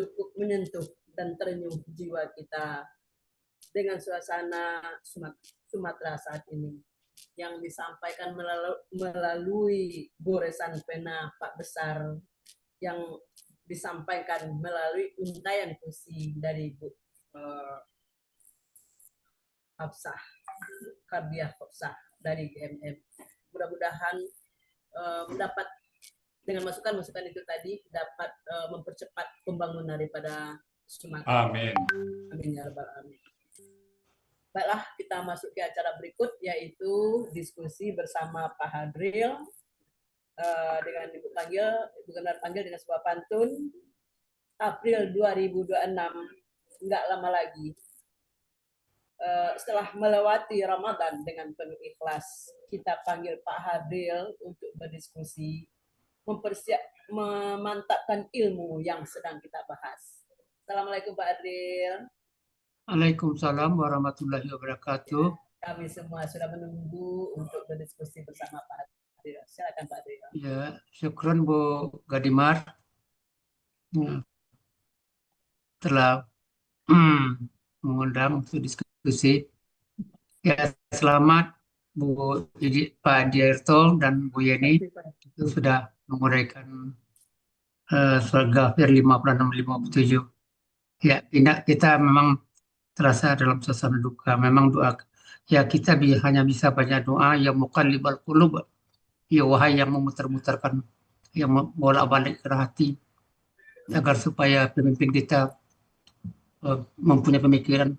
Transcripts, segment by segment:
cukup menyentuh dan terenyuh jiwa kita dengan suasana Sumatera saat ini yang disampaikan melalui goresan pena Pak Besar yang disampaikan melalui untayan puisi dari Bu Hafsah, Kardiah Hafsah dari GMM. Mudah-mudahan mendapat dengan masukan-masukan itu tadi dapat mempercepat pembangunan daripada Sumatera. Amin. Amin ya rabbal alamin. Baiklah, kita masuk ke acara berikut yaitu diskusi bersama Pak Hadril dengan Ibu Genar panggil dengan sebuah pantun. April 2026 enggak lama lagi. Setelah melewati Ramadan dengan penuh ikhlas, kita panggil Pak Hadril untuk berdiskusi, memantapkan ilmu yang sedang kita bahas. Assalamualaikum Pak Hadril. Waalaikumsalam warahmatullahi wabarakatuh. Kami semua sudah menunggu untuk berdiskusi bersama Pak Hadril. Silakan Pak Hadril. Ya, syukron Bu Gadimar telah mengundang untuk diskusi. Ya, selamat Bu Pak Dirto dan Bu Yeni itu sudah menguraikan surat Ghafir 56-57. Ya, kita memang terasa dalam suasana duka. Memang doa ya kita hanya bisa banyak doa ya muqallibal qulub, ya wahai yang memutar-mutarkan, yang bolak-balik ke hati, agar supaya pemimpin kita mempunyai pemikiran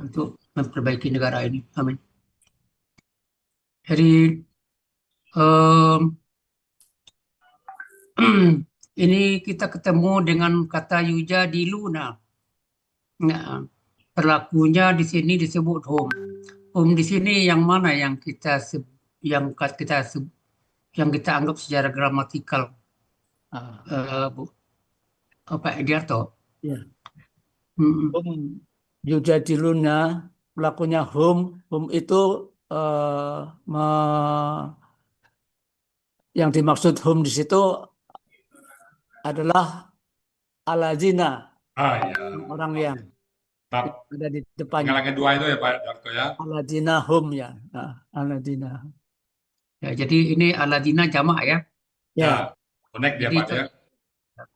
untuk memperbaiki negara ini. Amin. Jadi ini kita ketemu dengan kata yujadiluna. Nah, perlakunya di sini disebut hum. Hum di sini yang mana yang kita anggap secara gramatikal, Bu Pak Ediarto? Ya. Yujadiluna, pelakunya hum itu yang dimaksud hum di situ adalah alazina, orang yang ada di depannya. Yang kedua itu ya Pak Darto ya. Aladina hum ya. Aladina. Ya, jadi ini aladina jamak ya. Ya. Connect ya Pak ya.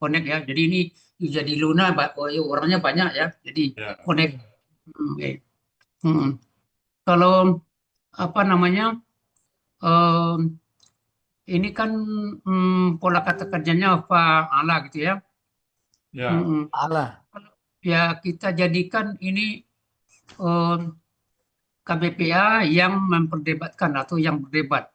Connect ya. Jadi ini jadi Luna orangnya banyak ya. Jadi connect. Okay. Kalau apa namanya? Ini kan pola kata kerjanya fa'ala gitu ya. Ya. Allah. Ya, kita jadikan ini KBPA yang memperdebatkan atau yang berdebat.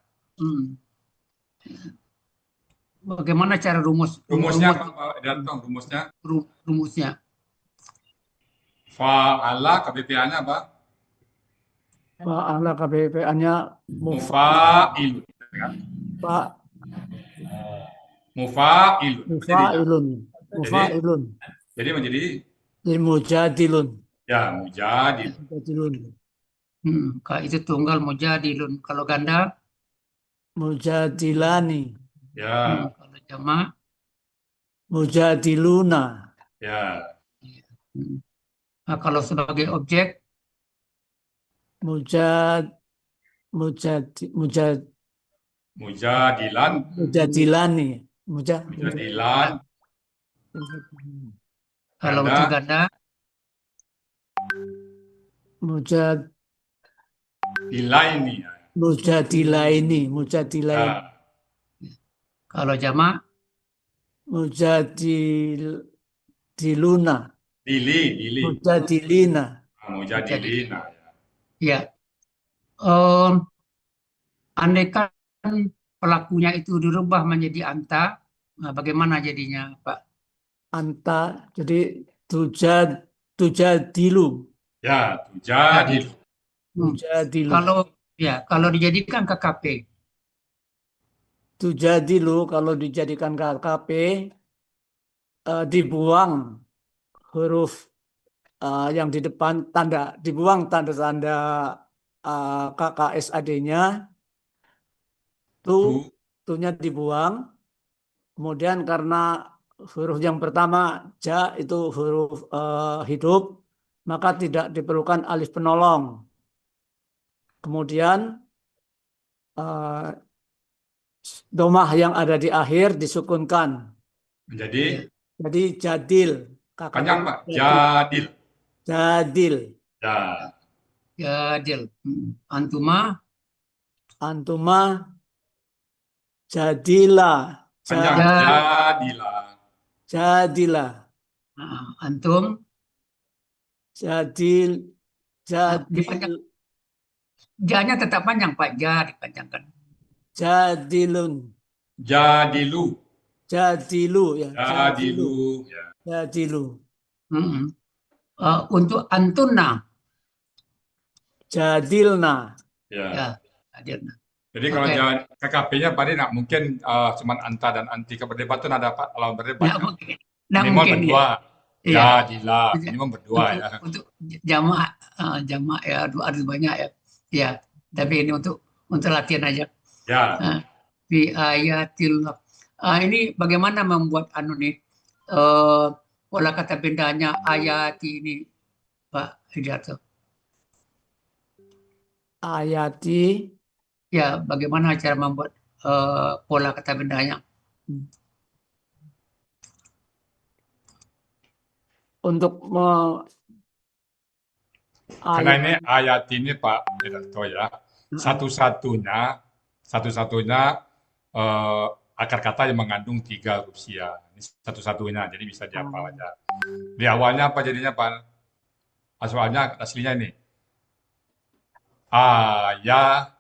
Bagaimana cara rumusnya Pak Darto, rumusnya? Fa'ala KBPA-nya apa? Fa'ala KBPA-nya mufa'il. Mufa'ilun. Jadi menjadi mujadilun. Ya, mujadilun. Kalau itu tunggal mujadilun. Kalau ganda? Mujadilani. Ya. Kalau jamak? Mujadiluna. Ya. Nah, kalau sebagai objek? Mujadilan. Mujadilani. Mujadilan. Kalau untuk ganda? Mujadilaini. Kalau jamak? Mujadiluna. Mujadilina. Mujadilina. Ya. Andaikan pelakunya itu dirubah menjadi anta, bagaimana jadinya, Pak? Anta, jadi tujadilu. Ya, tujadilu. Kalau dijadikan KKP. Tujadilu kalau dijadikan KKP dibuang huruf yang di depan dibuang tanda-tanda KKSAD-nya, tunya dibuang, kemudian karena huruf yang pertama ja itu huruf hidup, maka tidak diperlukan alif penolong. Kemudian domah yang ada di akhir disukunkan. Menjadi Jadi jadil. panjang, Pak. Jadil. Jadil. Jadil. Ya. Jadil. Antuma. Antuma jadilah. Panjang. Ja- Jadilah. Jadilah. Antum. Jadil. Dipanjang. Jadil. Ja-nya tetap panjang, Pak. Ja dipanjangkan. Jadilun. Jadilu. Jadilu ya. Jadilu. Ya. Jadilu. Untuk antuna. Jadilna. Ya. Ya, jadilna. Jadi kalau Oke. KKP-nya Pak nggak mungkin cuma anta dan anti keberdebatan ada Pak lawan berdebat. Nggak mungkin. Nggak Minimal mungkin, berdua. Iya. Jadilah. Minimum berdua ya. Untuk jamaah, jamaah ya harus banyak ya. Ya, tapi ini untuk latihan aja. Ya. Fi ayatillah. Ini bagaimana membuat nih pola kata bendanya ayati ini, Pak Hidarto? Ayati. Ya, bagaimana cara membuat pola kata bendanya? Untuk Karena ini ayat ini Pak Hidarto ya. Satu-satunya akar kata yang mengandung 3 huruf sia. Ini satu-satunya, jadi bisa dihafal aja. Di awalnya apa jadinya Pak? Soalnya aslinya ini. A-nya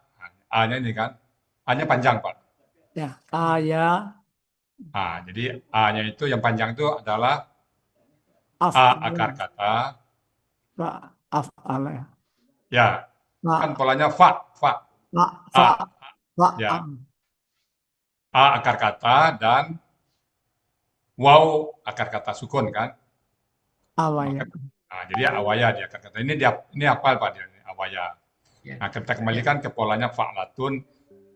ini kan. A-nya panjang Pak. ya, aya. Jadi A-nya itu yang panjang itu adalah A akar kata. Af'al ya. Ya, kan polanya fa. Ya. A akar kata dan waw akar kata sukun kan. Awaya. Jadi awaya di akar kata. Ini hafal Pak dia, awaya. Nah, kita kembalikan ke polanya fa'latun.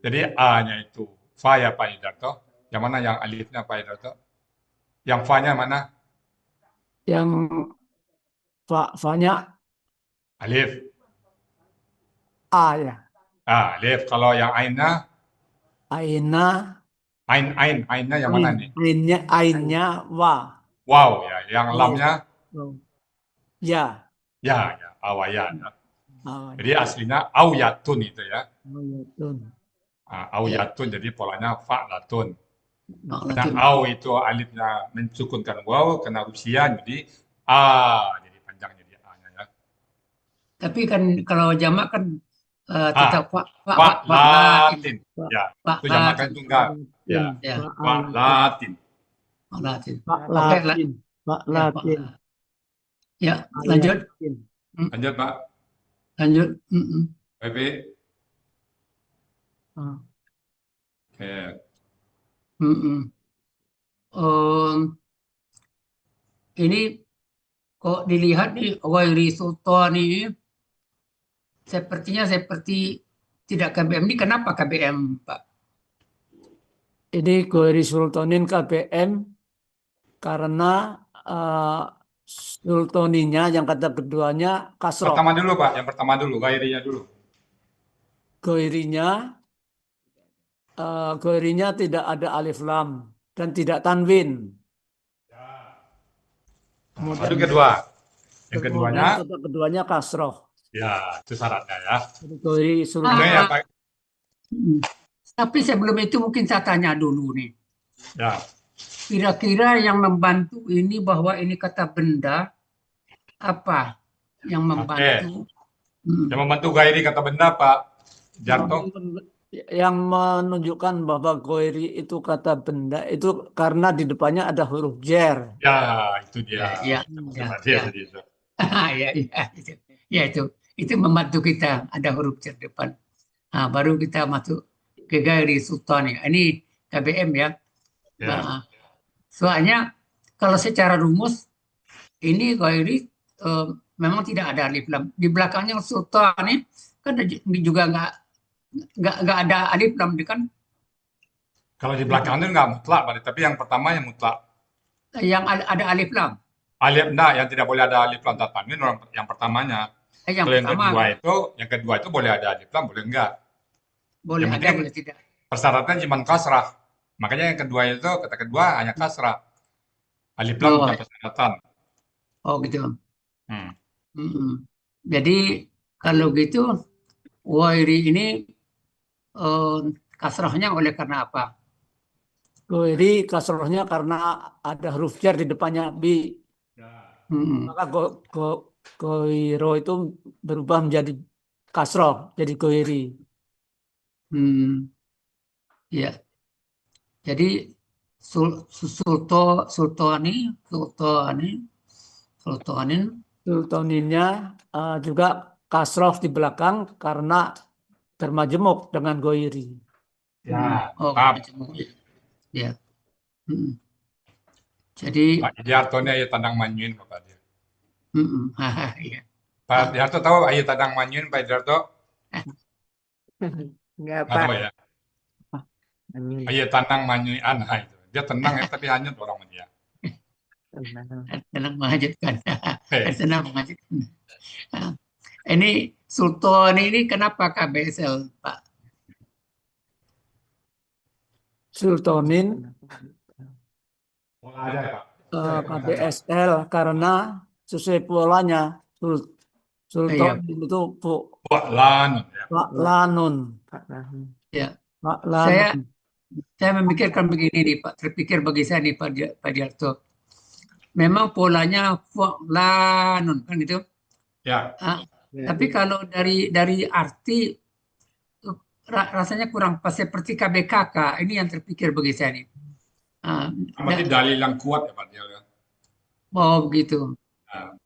Jadi A-nya itu fa ya Pak Hidarto. Yang mana yang alifnya Pak Hidarto? Yang fa-nya mana? Yang fa-nya Alif. A ya. Alif. Kalau yang ainnya? Aina. Ainnya yang mana nih? Ainnya wa. Wow ya. Yang lamnya? Ya. Ya, awaya. Ya. Awaya. Jadi aslinya awyatun itu ya. Awyatun. Awyatun jadi polanya fa'latun. Nah, Fa'latun. au itu alifnya mensukunkan waw kena usia jadi jadi panjang jadi A-nya ya. Tapi kan kalau jamak kan tetap Fa'latin. Ya, itu jamakan tunggal. Ya. Ya. Fa'latin. Fa'latin. Ya, lanjut. Lanjut Pak. Lanjut. PP. Oke. Ini kok dilihat nih Wairi Sultan ini sepertinya seperti tidak KBM. Ini kenapa KBM, Pak? Ini Ghairi Sultanin KBM karena sultoninya yang kata keduanya kasroh. Pertama dulu Pak, yang pertama dulu, gairinya dulu. Ghairinya tidak ada alif lam dan tidak tanwin. Kemudian Lalu kedua. Yang keduanya? Kata keduanya kasroh. Ya, itu syaratnya ya. Ghairi Sultan. Ya, Pak. Tapi sebelum itu mungkin saya tanya dulu nih. Ya. Kira-kira yang membantu ini bahwa ini kata benda apa yang membantu? Yang membantu gairi kata benda Pak Jarto. Yang menunjukkan bahwa ghairi itu kata benda itu karena di depannya ada huruf jer. Ya, itu dia. Ya, itu membantu kita ada huruf jer depan. Baru kita masuk ke Ghairi Sultani. Ini KBM ya. Soalnya kalau secara rumus ini Ghairi memang tidak ada alif lam. Di belakangnya Sultani kan juga nggak ada alif lam kan? Kalau di belakangnya nggak mutlak, tapi yang pertama yang mutlak. Yang ada alif lam. Alif enggak, yang tidak boleh ada alif lam ta tanwin yang pertamanya. Yang Kalau pertama yang kedua itu boleh ada alif lam, boleh enggak. boleh Yang ada, penting boleh tidak. persyaratan cuma kasrah. Makanya yang kedua itu kata kedua hanya kasrah. Alif lam Oh, bukan persyaratan. oh gitu. Hmm. Mm-mm. Jadi kalau gitu wairi ini eh, kasrahnya oleh karena apa? Goiri kasrohnya karena ada huruf jar di depannya bi. Mm-mm. Maka goiro itu berubah menjadi kasroh, jadi goiri. Hmm, ya. Jadi sultanin. Sultaninnya juga kasroh di belakang karena termajemuk dengan goiri. Ya, Oh, tetap. ya. Mm-mm. Jadi, Pak Idiarto ini ayat tandang manyun Bapak dia. Ya. Pak Idiarto tahu ayat tandang manyun Pak Idiarto? Enggak, Nggak Pak. tahu ya. Ayat tandang manyun anha itu. Dia tenang ya, tapi hanyut orang dia. Tenang menghajarkan. Hei, Tenang menghajarkan. Nah, ini Sultan ini kenapa KBSL, Pak? Sultanin pola aja Pak. KBSL karena sesuai polanya Iya, Sultanin itu Buat lan. Ya. Pak Lanun. ya. Pak Saya Lanun. saya memikirkan begini nih, Pak. Terpikir bagi saya nih, Pak Diarto. Memang polanya fu'lanun kan gitu. Ya. Ah, tapi kalau dari arti rasanya kurang pas seperti KBKK. Ini yang terpikir bagi saya nih. Ah, Berarti dalil yang kuat ya Pak dia. Ya. oh begitu. Nah,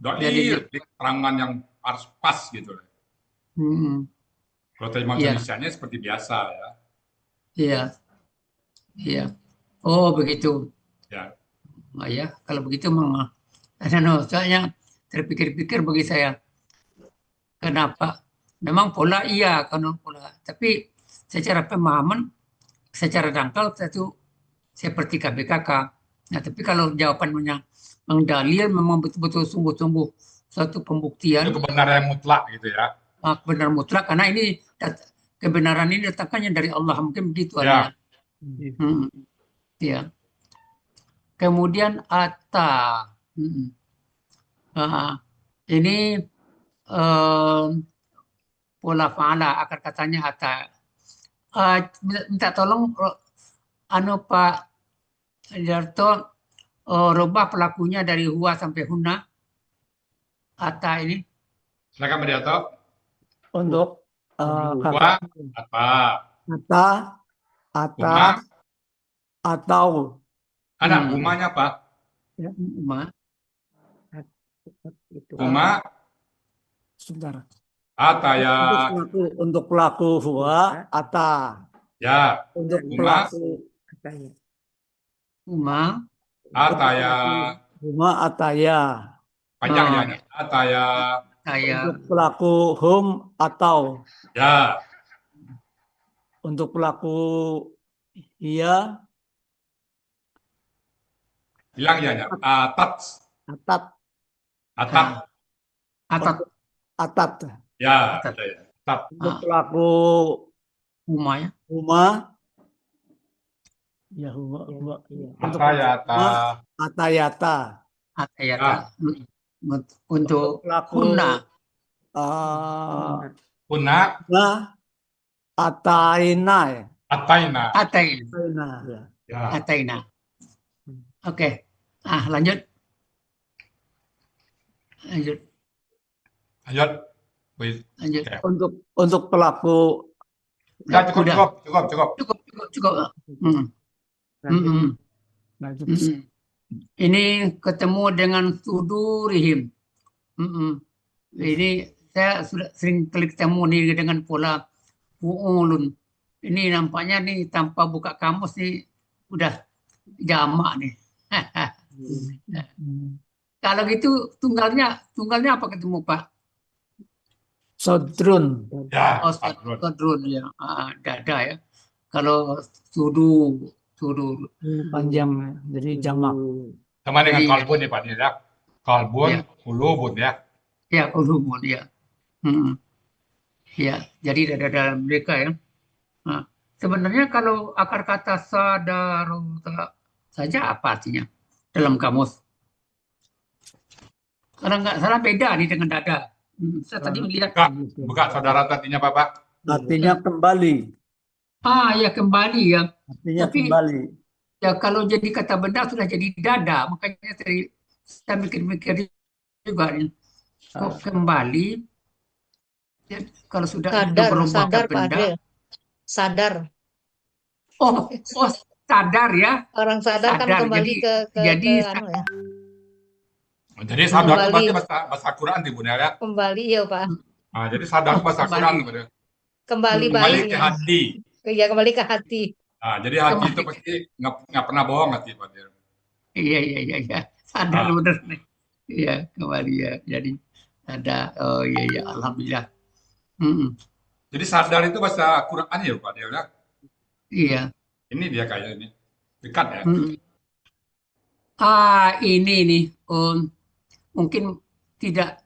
Dalilnya. dalil di keterangan yang harus pas gitu. Hmm, Kalau terjemahan iya, tulisannya seperti biasa ya. iya, iya. Oh begitu. Ya. Oh ya, kalau begitu memang. No, soalnya terpikir-pikir bagi saya. Kenapa? Memang pola iya, kalau pola. Tapi secara pemahaman, secara dangkal itu seperti KBKK. Nah, tapi kalau jawabannya mengdalil memang betul-betul sungguh-sungguh suatu Itu pembuktian kebenaran yang mutlak gitu ya. kebenaran mutlak karena ini kebenaran ini datangnya dari Allah mungkin begitu artinya. Ya. Ya. Kemudian ata. Hmm. Ah, ini eh, pola faala akar katanya ata. Minta tolong anu Pak Jarto rubah pelakunya dari huwa sampai huna ata ini. Silakan Pak Diarto. Untuk kata Wah, apa? ata, ata, Uma, atau ada umanya apa? Ya, Ma. Uma, sebentar. ataya, Untuk pelaku huwa ata. ya, Untuk Uma, pelaku Uma. ataya, huma ataya. panjang Oh, ya, ataya, saya Untuk pelaku hum atau. ya, Untuk pelaku iya hilang ya, atat, atat. atat, atat Untuk atat. ya, atat. ya, atat, Untuk pelaku Uma ya. huma ya huma. Untuk atayata, huma atayata. Atayata. Untuk Untuk pelaku huna. una, nah, ataina ya. ataina, Ataina. Ataina ya. ya, Ataina. Oke. Lanjut. Lanjut. lanjut, wih, Lanjut. oke. Untuk pelaku Udah cukup, Udah. cukup. Cukup. lanjut. Ini ketemu dengan sudurihim. Ini saya sudah sering klik temu nih dengan pola fu'ulun. Ini nampaknya nih tanpa buka kamus nih udah jamak nih. Kalau gitu tunggalnya apa ketemu Pak? Sodrun. Ya, Oh, Padrun. sodrun ya. Dada ya. Kalau sudu sudur. Panjang, jadi jamak. Sama dengan Jadi kalbun ya Pak Dir ya. Kalbun, ya, ulubun ya. ya ulumul ya. Mm, ya, jadi dalam mereka ya. Nah, sebenarnya kalau akar kata sadarota saja apa artinya dalam kamus? Kalau nggak salah beda nih dengan dada. Saya tadi melihat. Buka saudara tadinya Bapak. Artinya kembali. Ya kembali ya. Artinya Tapi kembali. ya kalau jadi kata benda sudah jadi dada. Makanya saya mikir-mikir juga nih. Kok kembali? Ya, kalau sudah itu Sadar, berubah ke sadar Pak benda. Adril. Sadar. Oh, sadar ya. Orang sadar kan Sadar. kembali Jadi ke anu ya. Jadi sadar itu Kembali, berarti bahasa Quran di Bunda ya. kembali ya Pak. Nah, jadi sadar itu bahasa Quran kembali. gitu. Kembali Kembali baik ke ya. hati. Ya kembali ke hati. Nah, jadi hati itu Kembali. pasti nggak pernah bohong hati Pak Dir. Iya. Sadar Ah, bener nih. Iya, kembali ya. Jadi ada, oh iya, alhamdulillah. Mm-mm. jadi sadar itu bahasa Quran ya Pak Dir ya. Iya. Ini dia kayak ini. Dekat ya. Mm-mm. Ini nih, mungkin tidak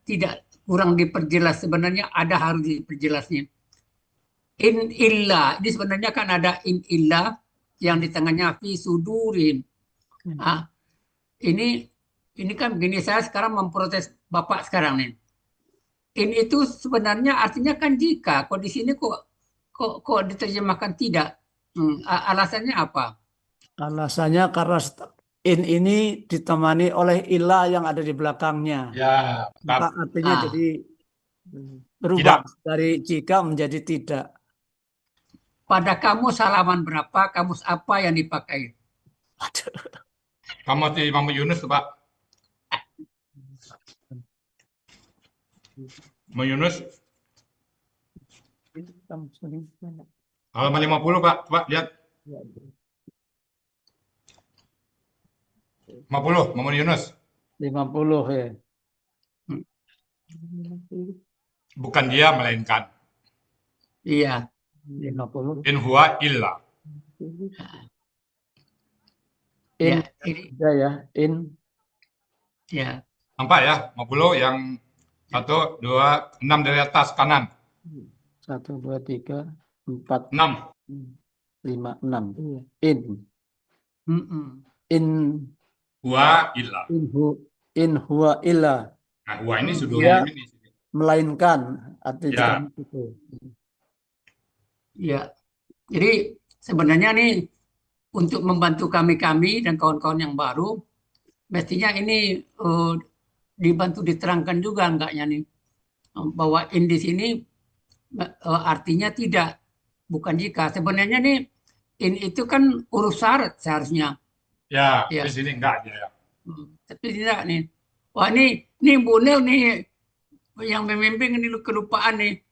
kurang diperjelas. Sebenarnya ada harus diperjelasnya. In illa, ini sebenarnya kan ada in illa yang di tengahnya fi sudurin. Ah, ini kan begini, saya sekarang memprotes Bapak sekarang nih. In itu sebenarnya artinya kan jika, kok di sini kok diterjemahkan tidak? Alasannya apa? Alasannya karena in ini ditemani oleh ilah yang ada di belakangnya. Ya, Maka tetap. artinya Ah, jadi Tidak. berubah dari jika menjadi tidak. pada kamus halaman berapa, kamus apa yang dipakai? Kamu si Imam Yunus tuh, Pak. Imam Yunus halaman 50, Pak. Coba lihat. 50, Imam Yunus. 50 ya. Bukan dia, melainkan. Iya, 50. In huwa illa. In ya, ini, ada ya, in ya, Nampak ya? 50 yang 1, 2, 6 dari atas kanan. 1, 2, 3, 4, 6. 5, 6. In mm-mm. in Huwa illa. in huwa illa, Nah, huwa ini sudah dia ini. melainkan arti Ya. itu. Ya. Jadi sebenarnya nih untuk membantu kami dan kawan-kawan yang baru, mestinya ini dibantu diterangkan juga enggaknya nih bahwa in di sini artinya tidak, bukan jika. Sebenarnya nih in itu kan huruf syarat seharusnya. Ya, Ya. di sini enggak dia. Tapi tidak nih. Wah ini Bu Nel nih yang memimpin ini kelupaan nih.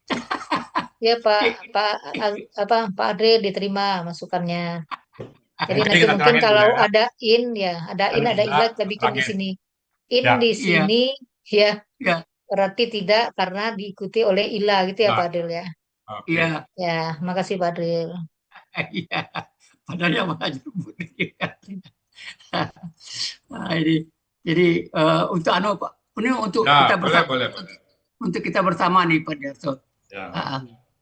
Ya Pak Adril diterima masukannya. Jadi Mungkin nanti kita mungkin terangin kalau dulu ya. ada in ya, ada in ada ilah kita bikin di terangin. sini. In Ya. di sini ya Ya, berarti tidak karena diikuti oleh ilah gitu ya Nah. Pak Adril ya. Oke. iya. Ya, makasih Pak Adril. Iya. Padahal yang maju nah, ini jadi untuk Pak, ini untuk Ya, kita bersama, boleh. untuk kita bersama nih Pak Darso. Ya.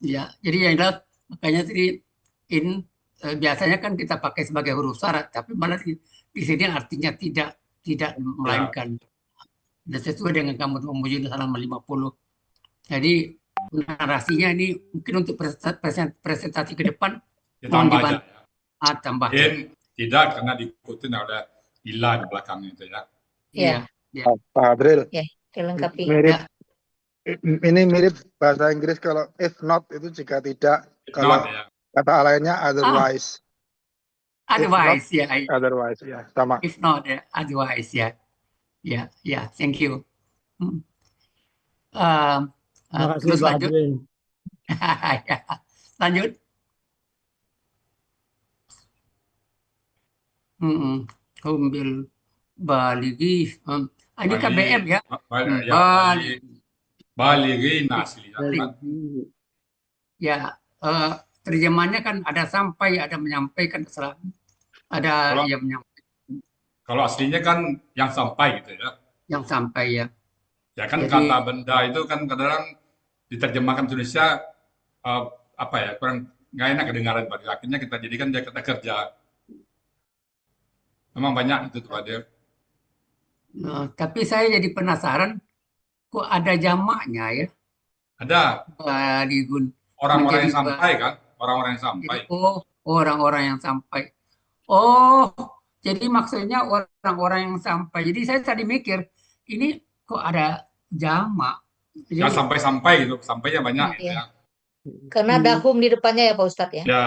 Ya, jadi yang jelas makanya tadi in biasanya kan kita pakai sebagai huruf syarat, tapi malah di sini artinya tidak melainkan. Dan sesuai dengan kamus memuji halaman 50. Jadi narasinya ini mungkin untuk presentasi ke depan Kita mohon tambah aja. dibantu tambah. In tidak karena diikutin oleh ilah di belakangnya itu ya. Iya. Pak Adril, Ya, dilengkapi. mirip Ya. ini mirip bahasa Inggris kalau if not itu jika tidak, kalau Not, ya. kata lainnya otherwise. Otherwise, ya. Otherwise ya, sama. If not, otherwise, ya. Ya, thank you. Terima kasih Terus Pak lanjut. Adril. Ya, lanjut. Kumbil baligi. Ini KBM ya. Balighin asli. Ya, terjemahnya kan ada sampai, ada menyampaikan kesalahan. Ada Kalau kalau aslinya kan yang sampai gitu ya. yang sampai ya. Ya kan Jadi kata benda itu kan kadang-kadang diterjemahkan ke Indonesia eh, apa ya kurang nggak enak kedengaran Pak. Akhirnya kita jadikan dia kata kerja. Memang banyak itu tuh Pak Dir. tapi saya jadi penasaran kok ada jamaknya ya Ada digun orang-orang menjadi yang sampai kan, orang-orang yang sampai. jadi orang-orang yang sampai. Oh, jadi maksudnya orang-orang yang sampai. Jadi saya tadi mikir ini kok ada jamak. Ya Jadi sampai-sampai gitu, sampainya banyak gitu Iya. ya. Karena ada hum di depannya ya Pak Ustadz ya. Ya,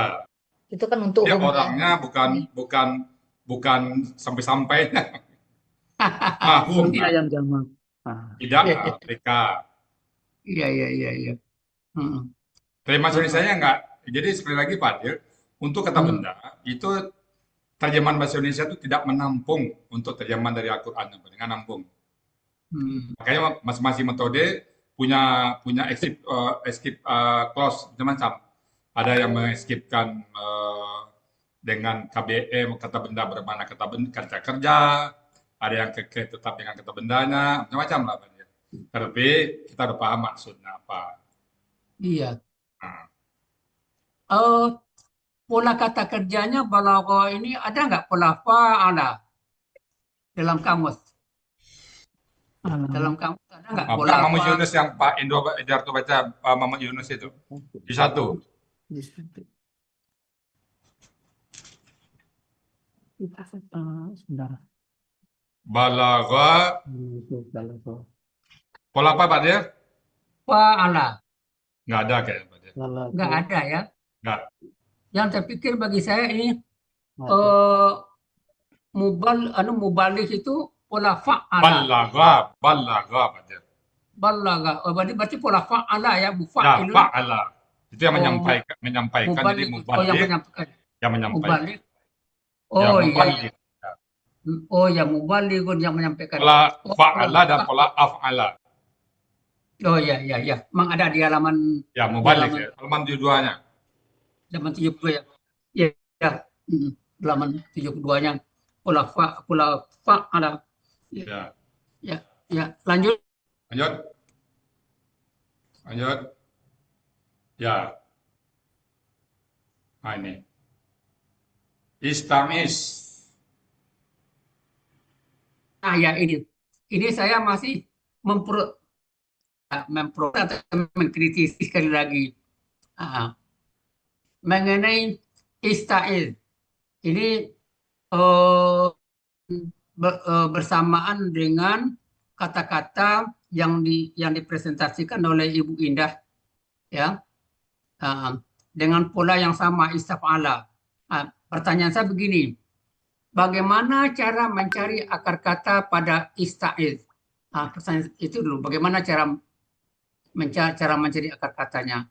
Itu kan untuk dia humnya. orangnya bukan Ini. bukan bukan sampai-sampai. Mahum, Hurufnya yang jamak. tidak Iya, mereka. iya, iya, iya, iya. Mm, Terima mm, saya enggak. Jadi sekali lagi Pak Dir, untuk kata mm, benda itu terjemahan bahasa Indonesia itu tidak menampung untuk terjemahan dari Al-Quran dengan nampung. mm. Makanya masing-masing metode punya punya escape clause macam-macam. Ada yang mengeskipkan dengan KBM kata benda bermakna kata benda, kerja kerja, ada yang keke tetap dengan kata bendanya, macam-macam lah Pak Dir. Tapi kita udah paham maksudnya apa. Iya. Nah, Eh, pola kata kerjanya balagha ini ada nggak pola fa'ala dalam kamus? Dalam kamus ada nggak Pak pola Mamun fa? Yunus yang Pak Indro Darto baca Pak Mamun Yunus itu di satu. Sebentar. Balagha pola apa Pak Dir? Fa'ala. Nggak ada kayaknya Pak Dir. Nggak ada ya. Nggak. Yang saya pikir bagi saya ini eh mubalik itu pola fa'ala. Balagha Pak Dir. Balagha. Oh, berarti pola fa'ala ya, Ya, mufa'ilun. fa'ala. Itu yang Oh, menyampaikan. Jadi mubalik. Oh, yang mubalik menyampaikan. yang menyampaikan. Mubalik. Ya, Oh, iya. mubalik. Ya. Oh, yang mubalikun yang menyampaikan. Pola Oh, fa'ala dan pola af'ala. oh, iya, iya, iya. Memang ada di halaman Ya, di mubalik halaman ya. Halaman dua-duanya. halaman 72 ya. Iya, ya. Halaman 72-nya pola fa'ala. Ya, Ya. ya, ya. Lanjut. Lanjut. Lanjut. Ya. Nah, ini. Istamis. Nah, ya ini. Ini saya masih atau mengkritisi sekali lagi mengenai ista'iz. Ini bersamaan dengan kata-kata yang dipresentasikan oleh Ibu Indah ya dengan pola yang sama istaf'ala. Pertanyaan saya begini, bagaimana cara mencari akar kata pada ista'iz? Pertanyaan itu dulu, bagaimana cara mencari akar katanya?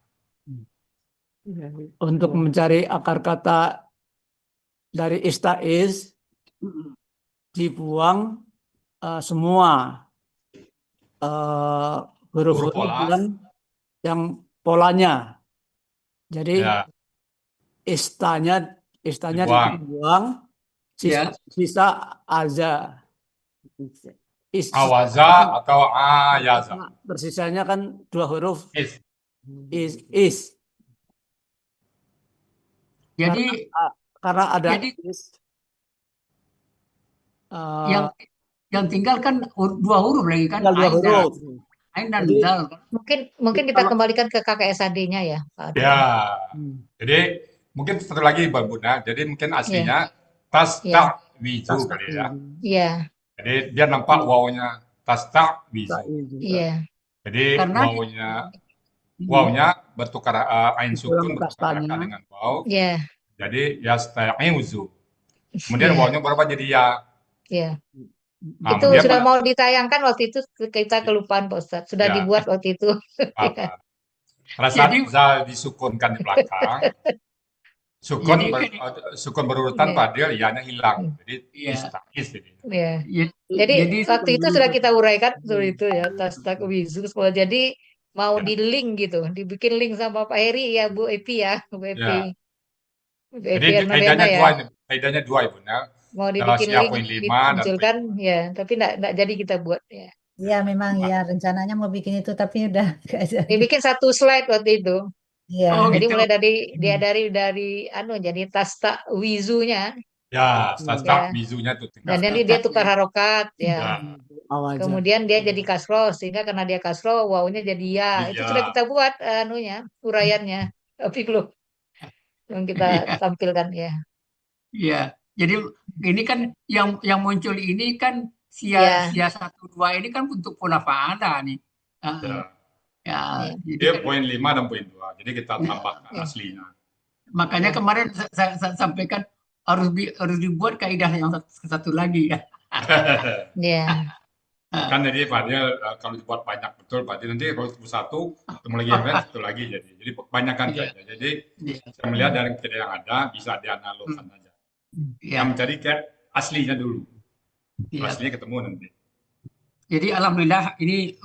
Untuk mencari akar kata dari istaiz dibuang semua huruf-huruf pola. yang polanya. Jadi Ya. istanya Dibuang. sisa aza. Awaza atau ayaza. Tersisanya kan dua huruf Is. Jadi karena ada is. Yang tinggal kan dua huruf lagi kan, Tinggal dua huruf. Ain dan Jadi, dal. Mungkin kita kembalikan ke KKSAD-nya ya, Pak Ade. Ya. Jadi mungkin satu lagi Mbak Buna. Jadi mungkin aslinya tasta'wizu kali ya. Iya. Jadi dia nampak wawunya tasta'wizu. Iya. Jadi Karena wawunya bertukar ain sukun bertukar kastanya. dengan waw. Iya. Jadi yasta'izu. Kemudian Iya. wawunya berubah jadi ya. Iya. Nah, Itu kemudian sudah mau ditayangkan waktu itu, kita kelupaan Pak Ustadz. Sudah Ya. dibuat waktu itu. apa? Pada saat zal disukunkan di belakang, sukun berurutan Iya. pada ianya hilang. Jadi Iya. istaiz jadi. Iya. Ya, Jadi waktu itu sudah kita uraikan soal itu ya, wizu. Jadi mau Ya. di link gitu, dibikin link sama Pak Heri ya, Bu Epi ya, Bu Epi. Jadi Fier Nordana ya. faedahnya dua Ibu. Nah, Mau dibikin SIA link, poin 5 dan dimunculkan, poin 2. ya. Tapi enggak jadi kita buat, ya. Iya memang ya rencananya mau bikin itu tapi udah nggak jadi. Dibikin satu slide waktu itu. Iya. Oh Jadi gitu. mulai dari jadi tasta wizunya, Ya, ya. start mizunya tuh Dan tingkat. jadi dia tukar harokat, ya. Ya, Awaja. Kemudian dia jadi kasro, sehingga karena dia kasro, wawunya jadi ya. Itu iya. sudah kita buat uraiannya. Tapi belum kita Iya. tampilkan, ya. Iya. Jadi ini kan yang muncul ini kan Ya. sia 1 2 ini kan untuk pola faala nih. Ya. Ya, Ya. jadi Dia kan, poin 5 dan poin 2. Jadi kita tambahkan Ya. aslinya. makanya kemarin saya sampaikan harus dibuat kaidah yang satu lagi ya. Ya. Kan jadi Pak dia kalau dibuat banyak betul Pak, nanti kalau satu ketemu lagi yang lain satu lagi jadi kebanyakan Iya. saja. Jadi Iya. saya melihat dari kejadian yang ada bisa dianalogkan aja. Iya. Yang mencari ke aslinya dulu. Iya. Aslinya ketemu nanti. Jadi alhamdulillah ini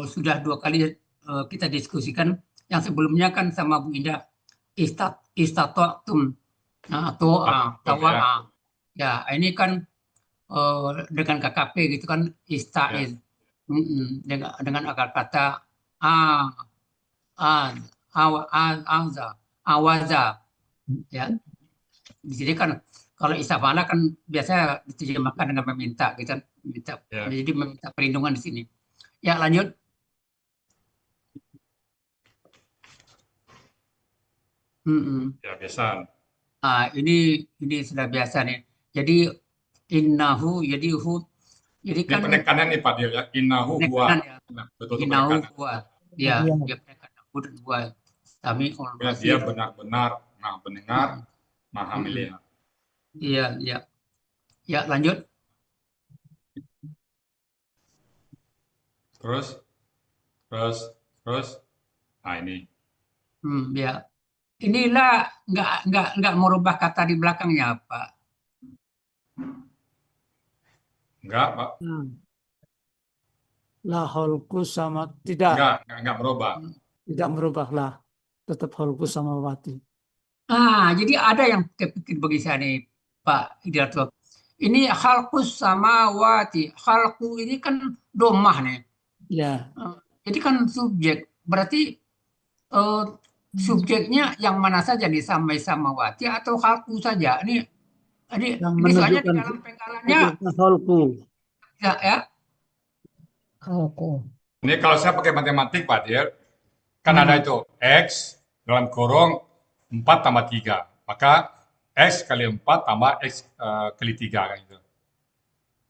sudah 2 kali kita diskusikan. Yang sebelumnya kan sama Bu Indah istata'tum atau tawa'a. Ya, ini kan dengan KKP gitu kan istaiz. Dengan akar kata awaza. Ya. Di sini kan kalau istifala kan biasanya diterjemahkan dengan meminta gitu kan. Ya. Jadi meminta perlindungan di sini. Ya, lanjut. Ya, biasa. Ini sudah biasa nih. Jadi innahu, jadi Ini kan penekanan nih Pak dia ya. Innahu huwa. penekanan ya. Nah, betul Innahu penekanan. huwa. Ya, Iya. dia penekanan hu dan huwa. Sami'ul Ya, dia basir. benar-benar maha pendengar, maha melihat. Iya, iya. Ya, lanjut. Terus. Nah, ini. Ya. Inilah nggak merubah kata di belakangnya, Pak. Enggak, Pak. Lah holku sama tidak Enggak berubah. tidak merubah lah, tetap holku sama wati. Jadi ada yang kepikir bagi saya nih, Pak Hidarto. Ini khalqus samawati. Khalqu ini kan domah nih. Ya, Jadi kan subjek. Berarti subjeknya yang mana saja nih, samawati atau khalqu saja. Ini yang soalnya di menunjukkan dalam penggalannya holku. ya. Kalku. Ini kalau saya pakai matematik, Pak Dir, kan ada itu X dalam kurung 4 tambah 3. Maka X kali 4 tambah X kali 3 kan itu.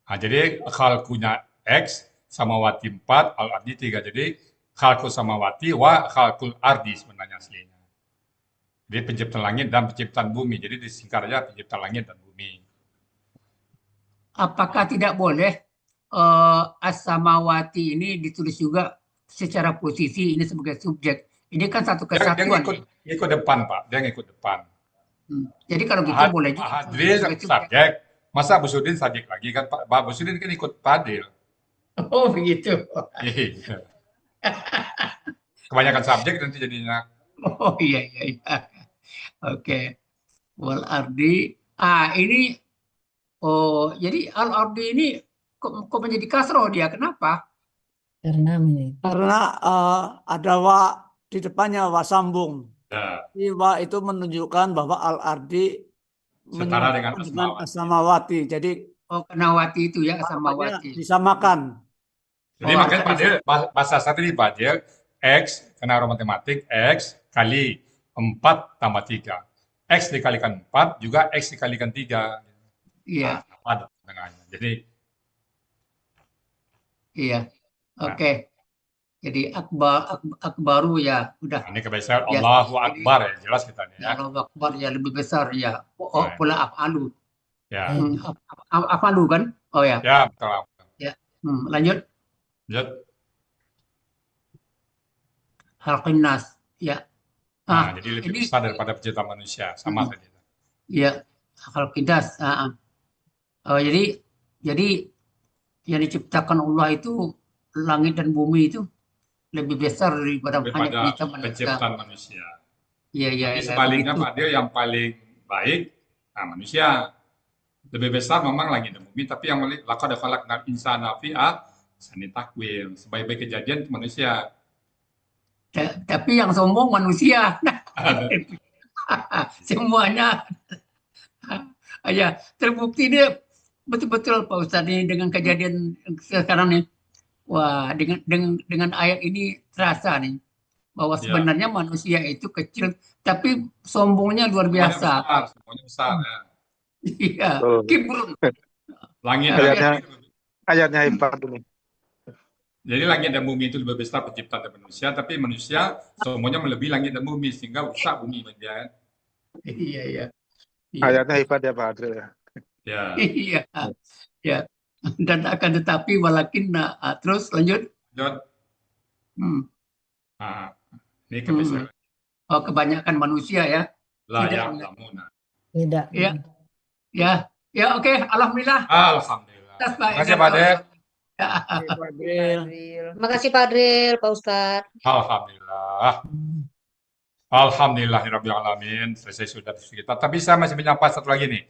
Nah, jadi khalqunya X samawati 4, al-ardi 3. Jadi khalqu samawati wa khalqul ardi sebenarnya aslinya. Jadi penciptaan langit dan penciptaan bumi. Jadi disingkat aja penciptaan langit dan bumi. Apakah tidak boleh as-samawati ini ditulis juga secara posisi ini sebagai subjek? Ini kan satu Dia kesatuan. ngikut depan, Pak. Dia ngikut depan. Jadi kalau gitu boleh juga. Hadril subjek. Masa Abu Sudin subjek lagi kan Pak? Abu Sudin kan ikut Padil. Oh begitu. Iya. Kebanyakan subjek nanti jadinya. Oh iya. Oke. Wal ardi. Ini jadi al ardi ini kok menjadi kasroh dia? Kenapa? Karena ada wa di depannya wa sambung. Ya. Wa itu menunjukkan bahwa al-ardi Setara dengan as-samawati. Jadi karena wati itu ya, samawati. disamakan. Jadi makanya Pak Dir, bahasa saya tadi Pak Dir, X, karena orang matematik, X kali 4 tambah 3. X dikalikan 4 juga X dikalikan 3. Iya. Ada tengahnya. Jadi iya. Oke. Jadi akbaru ya udah. ini kebiasaan Ya, Allahu jadi- Akbar ya, jelas kita nih ya. Allahu Akbar ya lebih besar ya. Baik. Pola afalu. Ya, Afalu kan? Oh ya. ya betul. Lanjut. Lanjut. Khalqin nas. Ya. Nah, jadi lebih ini besar daripada penciptaan manusia, sama tadi. ya khalqin nas. Jadi yang diciptakan Allah itu langit dan bumi itu lebih besar daripada hanya Daripada penciptaan manusia. penciptaan manusia. Iya, iya, Tapi ya, sebaliknya begitu. Pak Dio yang paling baik manusia. Lebih besar memang langit dan bumi, tapi yang laqad khalaqnal insana fi ahsani taqwim. Sebaik-baik kejadian itu manusia. Tapi yang sombong manusia. Semuanya. Ya, terbukti dia betul-betul Pak Ustadz ini dengan kejadian sekarang nih. Wah, dengan ayat ini terasa nih bahwa Ya, sebenarnya manusia itu kecil, tapi sombongnya luar semuanya biasa. besar, semuanya besar ya. Iya, Betul. kibrun. Langit dan Luar Ayatnya biasa. bumi, ayatnya hebat ini. jadi langit dan bumi itu lebih besar penciptaan dari manusia, tapi manusia semuanya melebihi langit dan bumi sehingga rusak bumi bagian. Iya, iya, iya, Ayatnya hebat ya Pak Adril ya. Ya, iya, ya. Dan akan tetapi walakin terus lanjut. lanjut. Hmm, Nah, ini hmm. kebiasaan. Oh, kebanyakan manusia ya La tidak ya'lamuna. Tidak. ya, ya, ya, oke, alhamdulillah. Alhamdulillah. Atas Pak Terima kasih Pak Edarto. Dek. Ya. Makasih Pak Adril, Pak Ustadz. Alhamdulillah. Alhamdulillahirabbil alamin. Selesai sudah diskusi kita. Tapi saya masih menyapa satu lagi nih.